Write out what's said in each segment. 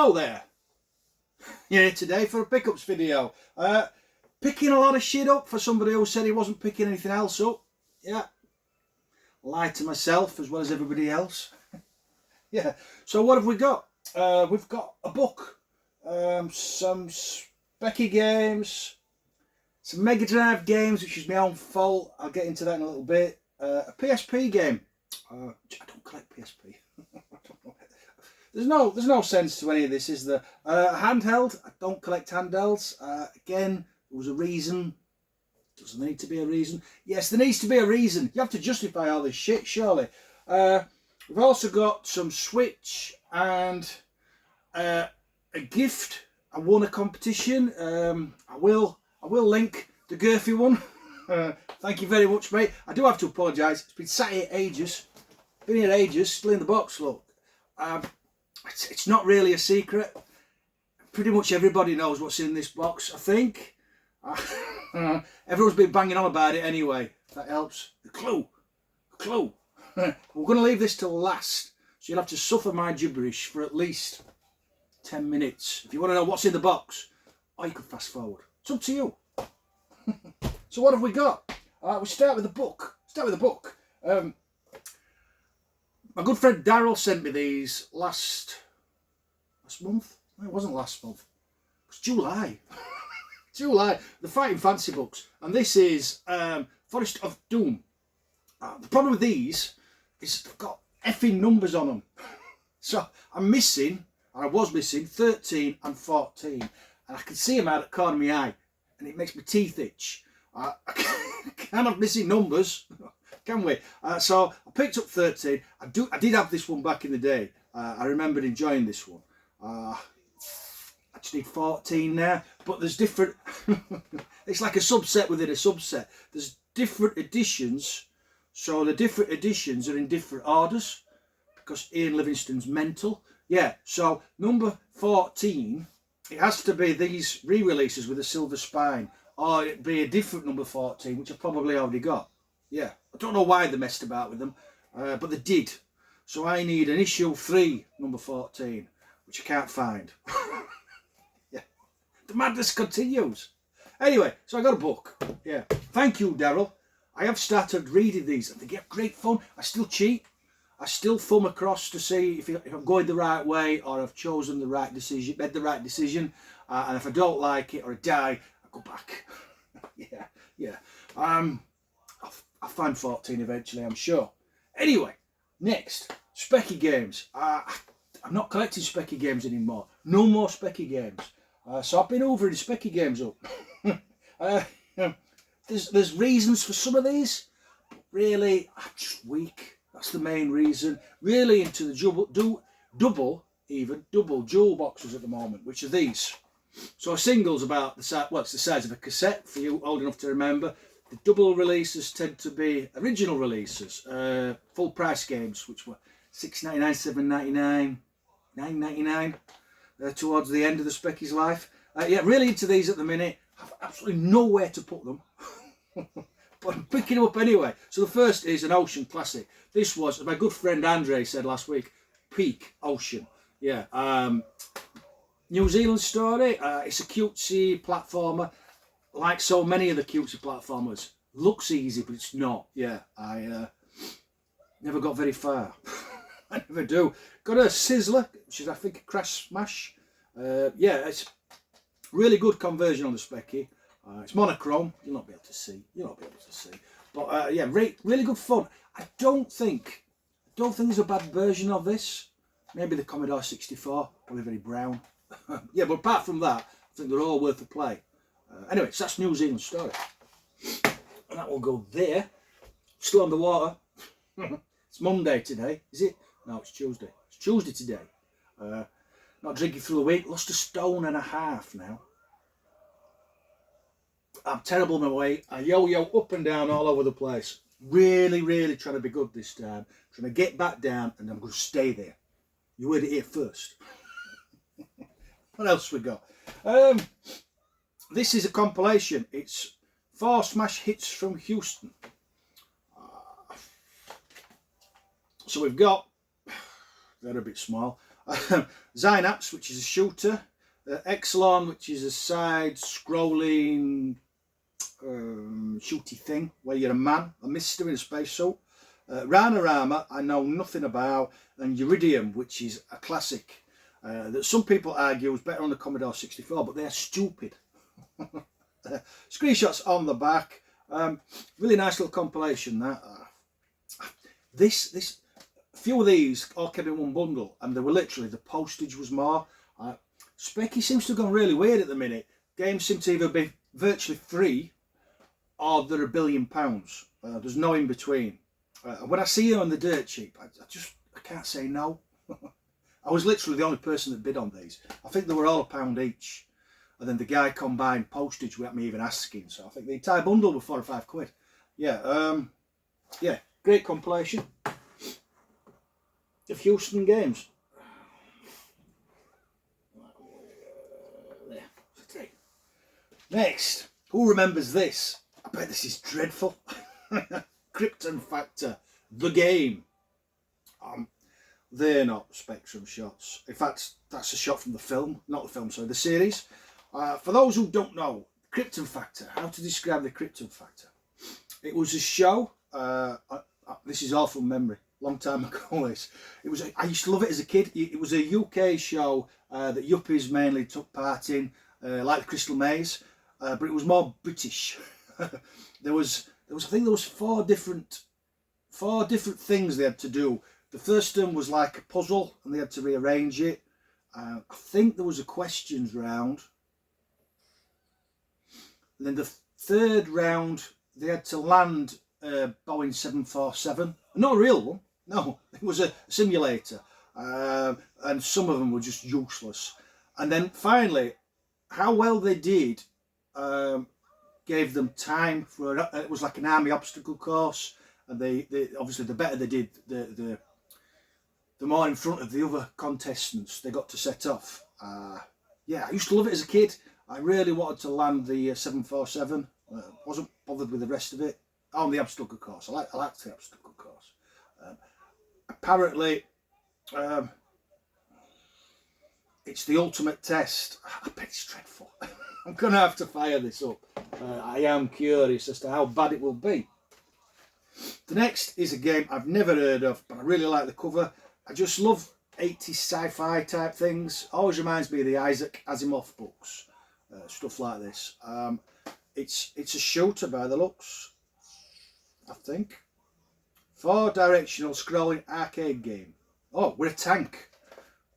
Hello there. Here today for a pickups video. Picking a lot of shit up for somebody who said he wasn't picking anything else up. Yeah. Lied to myself as well as everybody else. Yeah. So what have we got? We've got a book, some specky games, some Mega Drive games, which is my own fault. I'll get into that in a little bit. A PSP game. I don't collect PSP. There's no sense to any of this, is there? Handheld. I don't collect handhelds. Again, there was a reason. Doesn't need to be a reason. Yes, there needs to be a reason. You have to justify all this shit, surely. We've also got some Switch and a gift. I won a competition. I will link the girthy one. Thank you very much, mate. I do have to apologise. It's been sat here ages. Been here ages. Still in the box. Look. It's not really a secret. Pretty much everybody knows what's in this box, I think. Everyone's been banging on about it anyway. If that helps. The clue. We're going to leave this till last, so you'll have to suffer my gibberish for at least 10 minutes. If you want to know what's in the box, or you could fast forward. It's up to you. So what have we got? We start with the book. My good friend Daryl sent me these last month. No, it wasn't last month. It was July. July. The Fighting Fancy books. And this is Forest of Doom. The problem with these is they've got effing numbers on them. So I was missing 13 and 14. And I can see them out of the corner of my eye. And it makes my teeth itch. I can't have missing numbers. Can we? So I picked up 13. I did have this one back in the day. I remembered enjoying this one. I just need 14 now, but there's different. It's like a subset within a subset. There's different editions, so the different editions are in different orders because Ian Livingstone's mental. Yeah. So number 14, it has to be these re-releases with a silver spine, or it'd be a different number 14, which I probably already got. Yeah, I don't know why they messed about with them, but they did. So I need an issue 3, number 14, which I can't find. Yeah, the madness continues. Anyway, so I got a book. Yeah, thank you, Daryl. I have started reading these, and they get great fun. I still cheat. I still thumb across to see if I'm going the right way or I've chosen the right decision, made the right decision. And if I don't like it or I die, I go back. Yeah. I'll find 14 eventually, I'm sure. Anyway, next, specky games. I'm not collecting specky games anymore. No more specky games. So I've been hoovering specky games up. There's reasons for some of these, but really, I'm just weak. That's the main reason. Really into the double jewel boxes at the moment, which are these. So a single's about the size, well, it's the size of a cassette for you old enough to remember. The double releases tend to be original releases, full price games, which were $6.99, $7.99, $9.99 towards the end of the specky's life. Yeah, really into these at the minute. I have absolutely nowhere to put them, but I'm picking them up anyway. So the first is an Ocean classic. This was, as my good friend Andre said last week, peak Ocean. Yeah, New Zealand story. It's a cutesy platformer. Like so many of the cutesy platformers, looks easy, but it's not. Yeah, I never got very far. I never do. Got a Sizzler, which is I think a Crash Smash. Yeah, it's really good conversion on the specky. It's monochrome. You'll not be able to see. But yeah, really good fun. I don't think there's a bad version of this. Maybe the Commodore 64, probably very brown. Yeah, but apart from that, I think they're all worth a play. Anyway, so that's New Zealand story. And that will go there. Still on the water. It's Monday today, is it? No, it's Tuesday. It's Tuesday today. Not drinking through the week. Lost 1.5 stone now. I'm terrible in my weight. I yo-yo up and down all over the place. Really trying to be good this time. Trying to get back down, and I'm going to stay there. You heard it here first. What else we got? This is a compilation. It's 4 smash hits from Houston. So we've got, they're a bit small. Synapse, which is a shooter. Exelon, which is a side-scrolling shooty thing where you're a man, a mister in a spacesuit. Ranarama, I know nothing about, and Iridium, which is a classic that some people argue was better on the Commodore 64, but they're stupid. Screenshots on the back. Really nice little compilation. That this a few of these all came in one bundle, and they were literally, the postage was more. Specky seems to have gone really weird at the minute. Games seem to either be virtually free or they're £1 billion. There's no in between. When I see them on the dirt cheap, I can't say no. I was literally the only person that bid on these. I think they were all £1 each, and then the guy combined postage without me even asking. So I think the entire bundle was £4 or £5. Yeah, yeah, great compilation of Houston games. There. Next, who remembers this? I bet this is dreadful. Krypton Factor, the game. They're not Spectrum shots. In fact, that's a shot from the film, not the film, sorry, the series. For those who don't know, Krypton Factor, how to describe the Krypton Factor. It was a show, this is all from memory, long time ago this. I used to love it as a kid. It was a UK show that yuppies mainly took part in, like the Crystal Maze, but it was more British. There was I think there was four different things they had to do. The first one was like a puzzle, and they had to rearrange it. I think there was a questions round. And then the third round, they had to land a Boeing 747. Not a real one. No, it was a simulator. And some of them were just useless. And then finally, how well they did gave them time for it was like an army obstacle course, and they obviously the better they did, the more in front of the other contestants they got to set off. Yeah, I used to love it as a kid. I really wanted to land the 747. Wasn't bothered with the rest of it. On the obstacle course, I liked the obstacle course. Apparently, it's the ultimate test. I bet it's dreadful. I'm going to have to fire this up. I am curious as to how bad it will be. The next is a game I've never heard of, but I really like the cover. I just love 80s sci-fi type things. Always reminds me of the Isaac Asimov books. Stuff like this. It's a shooter by the looks, I think. 4-directional scrolling arcade game. Oh, we're a tank.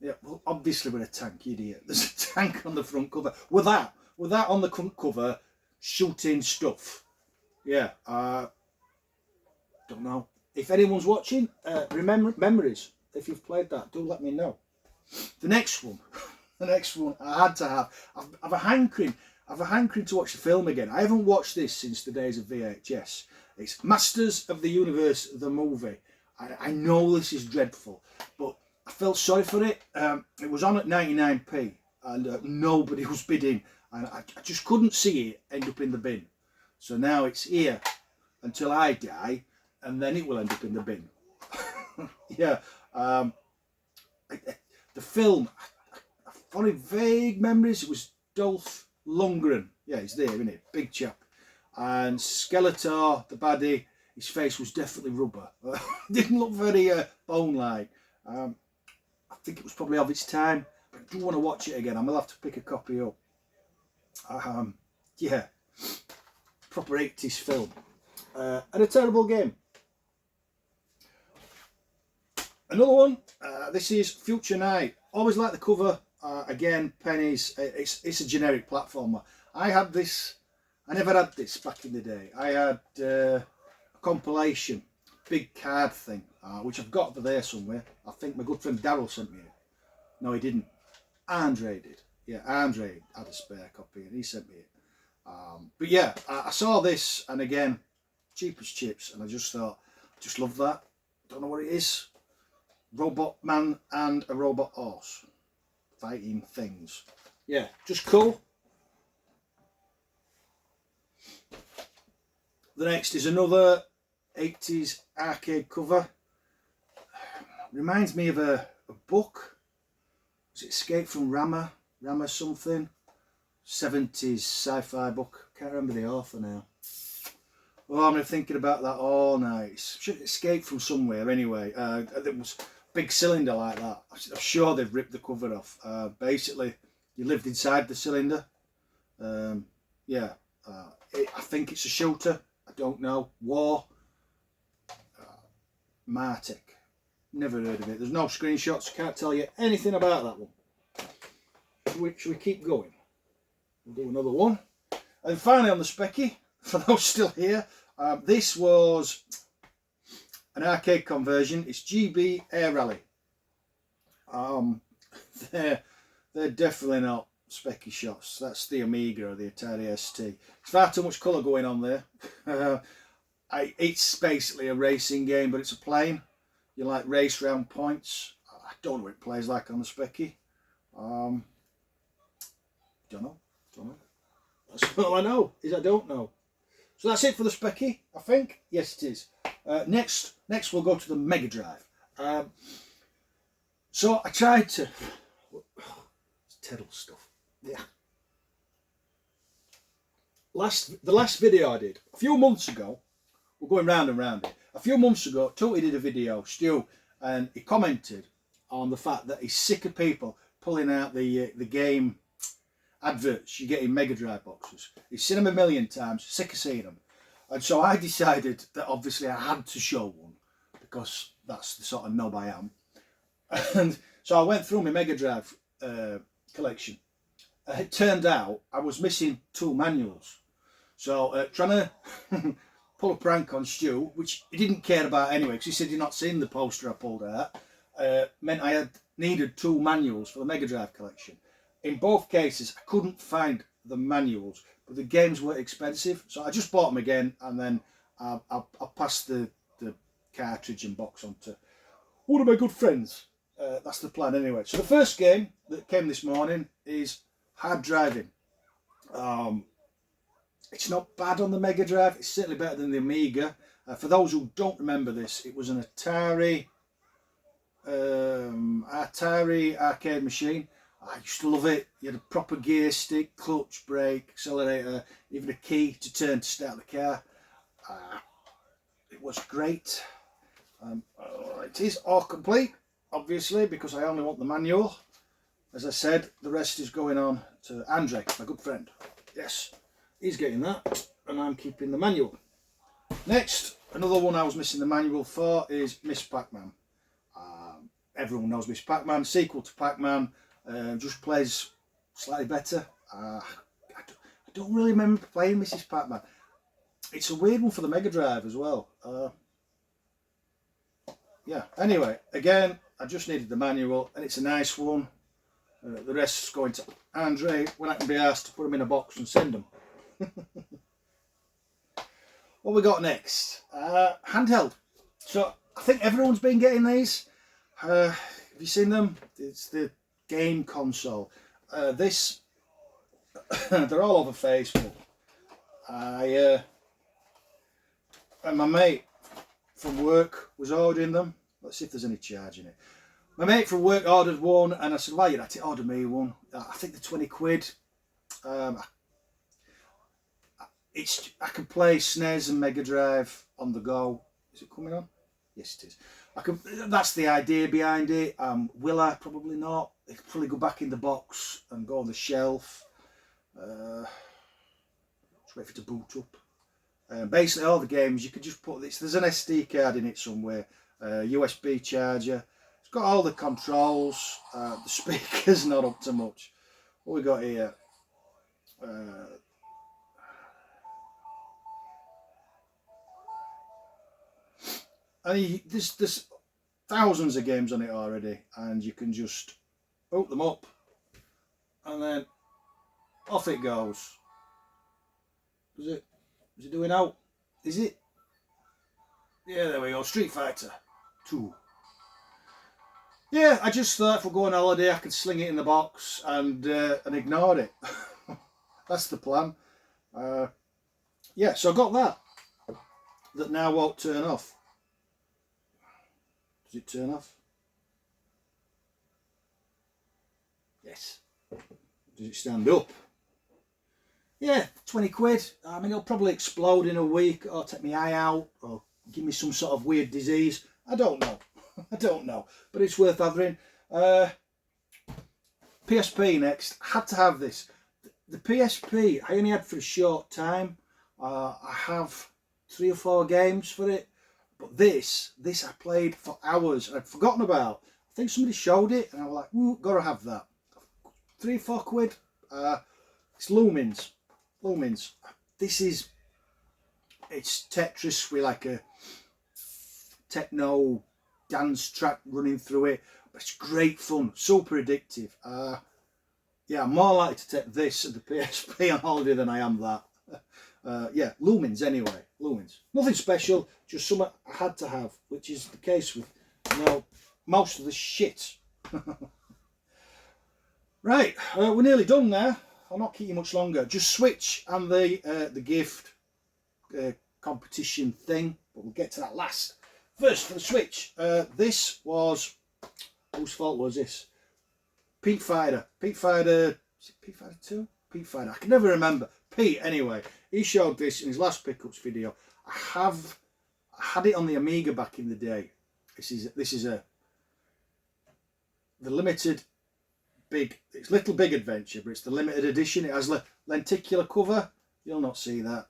Yeah, well, obviously we're a tank, you idiot. There's a tank on the front cover. With that on the front cover, shooting stuff. Yeah, don't know. If anyone's watching, remember memories. If you've played that, do let me know. The next one I had to have. I've a hankering to watch the film again. I haven't watched this since the days of VHS. It's Masters of the Universe, the movie. I know this is dreadful, but I felt sorry for it. It was on at 99p, and nobody was bidding, and I just couldn't see it end up in the bin. So now it's here until I die, and then it will end up in the bin. Yeah. The film, funny vague memories. It was Dolph Lundgren. Yeah, he's there, isn't he? Big chap. And Skeletor, the baddie, his face was definitely rubber. Didn't look very bone-like. I think it was probably of its time, but I do want to watch it again. I'm going to have to pick a copy up. Yeah, proper 80s film. And a terrible game. Another one, this is Future Night. Always like the cover. Again, pennies. It's a generic platformer. I never had this back in the day. I had a compilation, big card thing, which I've got over there somewhere. I think my good friend Daryl sent me it. No, he didn't. Andre did. Yeah, Andre had a spare copy and he sent me it. But yeah, I saw this, and again, cheap as chips, and I just thought, just love that. Don't know what it is. Robot man and a robot horse fighting things. Yeah, just cool. The next is another 80s arcade cover. Reminds me of a book. Was it Escape from Rama something, 70s sci-fi book. Can't remember the author now. Oh, I'm thinking about that all night. Should Escape from somewhere anyway. There was a big cylinder like that. I'm sure they've ripped the cover off. Basically, you lived inside the cylinder. Yeah, I think it's a shooter. I don't know. War. Martic. Never heard of it. There's no screenshots. Can't tell you anything about that one. Should we keep going? We'll do another one. And finally on the Specky, for those still here, this was an arcade conversion. It's GB Air Rally. They're definitely not Specky shots. That's the Amiga or the Atari ST. It's far too much colour going on there. It's basically a racing game, but it's a plane. You like race round points. I don't know what it plays like on the Specky. Don't know. That's all I know, is I don't know. So that's it for the Specky, I think. Yes, it is. Next we'll go to the Mega Drive. So I tried to... It's Teddle stuff. Yeah. The last video I did, a few months ago, we're going round and round it. A few months ago, Tootie did a video, Stu, and he commented on the fact that he's sick of people pulling out the game adverts you get in Mega Drive boxes. He's seen them a million times, sick of seeing them. And so I decided that obviously I had to show one, because that's the sort of knob I am. And so I went through my Mega Drive collection. It turned out I was missing 2 manuals. So trying to pull a prank on Stu, which he didn't care about anyway, because he said he'd not seen the poster I pulled out, meant I needed 2 manuals for the Mega Drive collection. In both cases, I couldn't find the manuals, but the games were expensive, so I just bought them again, and then I'll pass the cartridge and box on to one of my good friends. That's the plan anyway. So the first game that came this morning is Hard Driving. It's not bad on the Mega Drive. It's certainly better than the Amiga. For those who don't remember this, it was an Atari arcade machine. I used to love it. You had a proper gear stick, clutch, brake, accelerator, even a key to turn to start the car. It was great. It is all complete, obviously, because I only want the manual. As I said, the rest is going on to Andre, my good friend. Yes, he's getting that, and I'm keeping the manual. Next, another one I was missing the manual for is Miss Pac-Man. Everyone knows Miss Pac-Man, sequel to Pac-Man. Just plays slightly better. I don't really remember playing Mrs. Pac-Man. It's a weird one for the Mega Drive as well. Yeah, anyway, again, I just needed the manual, and it's a nice one. The rest's going to Andre when I can be asked to put them in a box and send them. What we got next? Handheld. So I think everyone's been getting these. Have you seen them? It's the game console. This they're all over Facebook. And my mate from work was ordering them. Let's see if there's any charge in it. My mate from work ordered one, and I said, "Why you had to order me one?" I think they're 20 quid. I can play SNES and Mega Drive on the go. Is it coming on? Yes, it is. That's the idea behind it. Will I? Probably not. It could probably go back in the box and go on the shelf. Just wait for it to boot up. Basically, all the games you could just put this. There's an SD card in it somewhere. USB charger. It's got all the controls. The speaker's not up to much. What we got here? There's thousands of games on it already, and you can just open them up, and then off it goes. Is it doing out? Is it? Yeah, there we go. Street Fighter 2. Yeah, I just thought if we're going on holiday, I could sling it in the box and ignore it. That's the plan. Yeah, so I got that now won't turn off. Does it turn off? Yes. Does it stand up? Yeah, 20 quid. I mean, it'll probably explode in a week or take my eye out or give me some sort of weird disease. I don't know. I don't know. But it's worth having. PSP next. Had to have this. The PSP I only had for a short time. I have 3 or 4 games for it. But this I played for hours. I'd forgotten about. I think somebody showed it and I was like, ooh, gotta have that. 3 or 4 quid. It's Lumens. Lumens. It's Tetris with like a techno dance track running through it. It's great fun, super addictive. Yeah, I'm more likely to take this at the PSP on holiday than I am that. Yeah, Lumens anyway. Lumens. Nothing special, just something I had to have, which is the case with, you know, most of the shit. Right, we're nearly done there. I'll not keep you much longer. Just Switch and the gift competition thing, but we'll get to that last. First, for the Switch, this was, whose fault was this? Pete Fider. Pete Fider, is it Pete Fider 2? Pete Fider, I can never remember. Pete, anyway, he showed this in his last pickups video. I had it on the Amiga back in the day. This is the limited big, it's Little Big Adventure, but it's the limited edition. It has a lenticular cover. You'll not see that.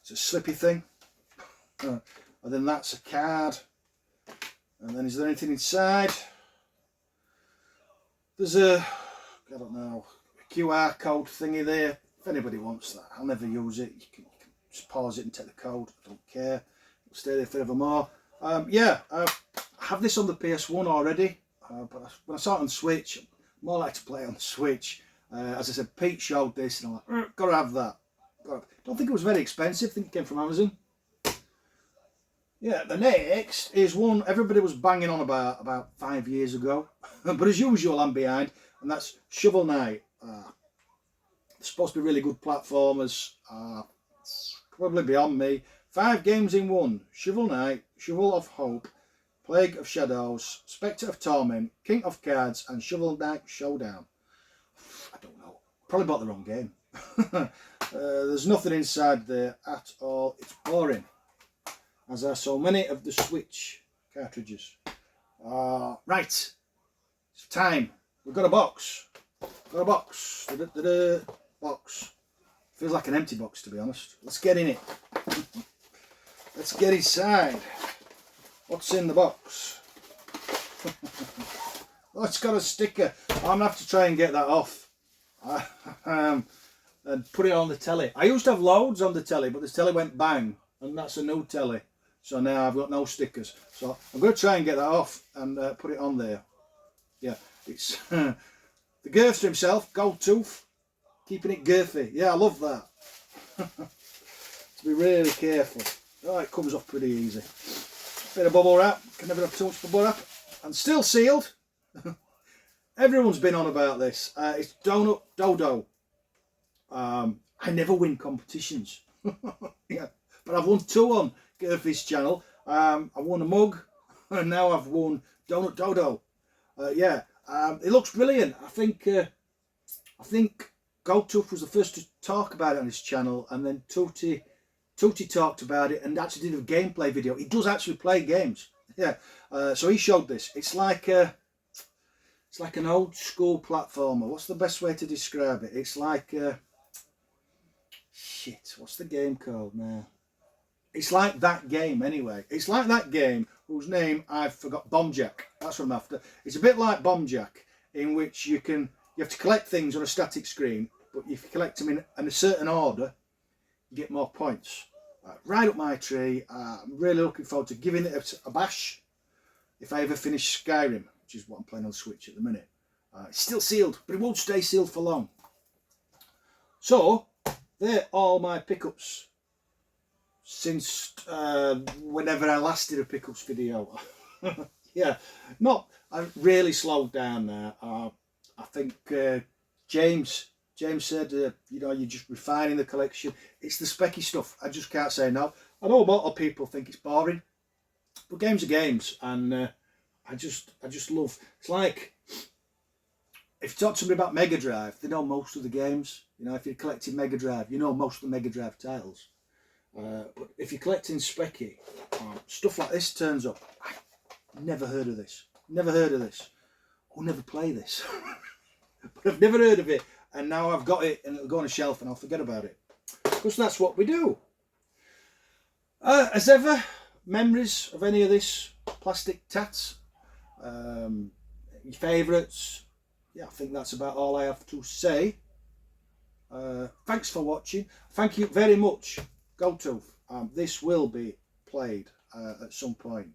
It's a slippy thing. And then that's a card. And then is there anything inside? There's I don't know, a QR code thingy there. If anybody wants that, I'll never use it. You can just pause it and take the code. I don't care. It'll stay there forevermore. Yeah, I have this on the PS1 already. But when I saw it on Switch, I'm more like to play it on the Switch. As I said, Pete showed this and I'm like, gotta have that. Don't think it was very expensive. I think it came from Amazon. Yeah, the next is one everybody was banging on about 5 years ago. But as usual, I'm behind. And that's Shovel Knight. It's supposed to be really good platformers. Probably beyond me. 5 games in one. Shovel Knight, Shovel of Hope, Plague of Shadows, Spectre of Torment, King of Cards, and Shovel Knight Showdown. I don't know. Probably bought the wrong game. There's nothing inside there at all. It's boring, as are so many of the Switch cartridges. Right. It's time. We've got a box. Got a box. Box. Feels like an empty box, to be honest. Let's get in it. Let's get inside. What's in the box? Oh, it's got a sticker. I'm going to have to try and get that off. And put it on the telly. I used to have loads on the telly, but this telly went bang. And that's a new telly. So now I've got no stickers. So I'm going to try and get that off and put it on there. Yeah, it's the girther himself, goldtooth. Keeping it girthy. Yeah, I love that. To be really careful. Oh, it comes off pretty easy. Bit of bubble wrap. Can never have too much bubble wrap. And still sealed. Everyone's been on about this. It's Donut Dodo. I never win competitions. Yeah, but I've won 2 on Girthy's channel. I won a mug, and now I've won Donut Dodo. Yeah, it looks brilliant. I think goldtooth was the first to talk about it on his channel, and then Tootie talked about it and actually did a gameplay video. He does actually play games. Yeah, so he showed this. It's like an old school platformer. What's the best way to describe it? It's like shit. What's the game called now? It's like that game anyway. It's like that game whose name I've forgot. Bombjack. That's what I'm after. It's a bit like Bombjack, in which you have to collect things on a static screen, but if you collect them in a certain order, you get more points. Right up my tree. I'm really looking forward to giving it a bash if I ever finish Skyrim, which is what I'm playing on Switch at the minute. It's still sealed, but it won't stay sealed for long. So, they're all my pickups since whenever I last did a pickups video. Yeah, I really slowed down there. I think James said, you know, you're just refining the collection. It's the specky stuff. I just can't say no. I know a lot of people think it's boring, but games are games, and I just love. It's like if you talk to somebody about Mega Drive, they know most of the games. You know, if you're collecting Mega Drive, you know most of the Mega Drive titles. But if you're collecting Specky, stuff like this turns up. I've never heard of this. Never heard of this. I'll never play this. But I've never heard of it, and now I've got it, and it'll go on a shelf, and I'll forget about it. Because that's what we do. As ever, memories of any of this plastic tats, your favourites. Yeah, I think that's about all I have to say. Thanks for watching. Thank you very much, Goldtooth. This will be played at some point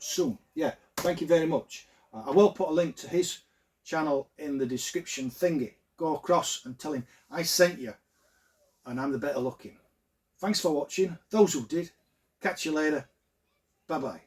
soon. Yeah, thank you very much. I will put a link to his channel in the description thingy. Go across and tell him I sent you, and I'm the better looking. Thanks for watching. Those who did, catch you later. Bye bye.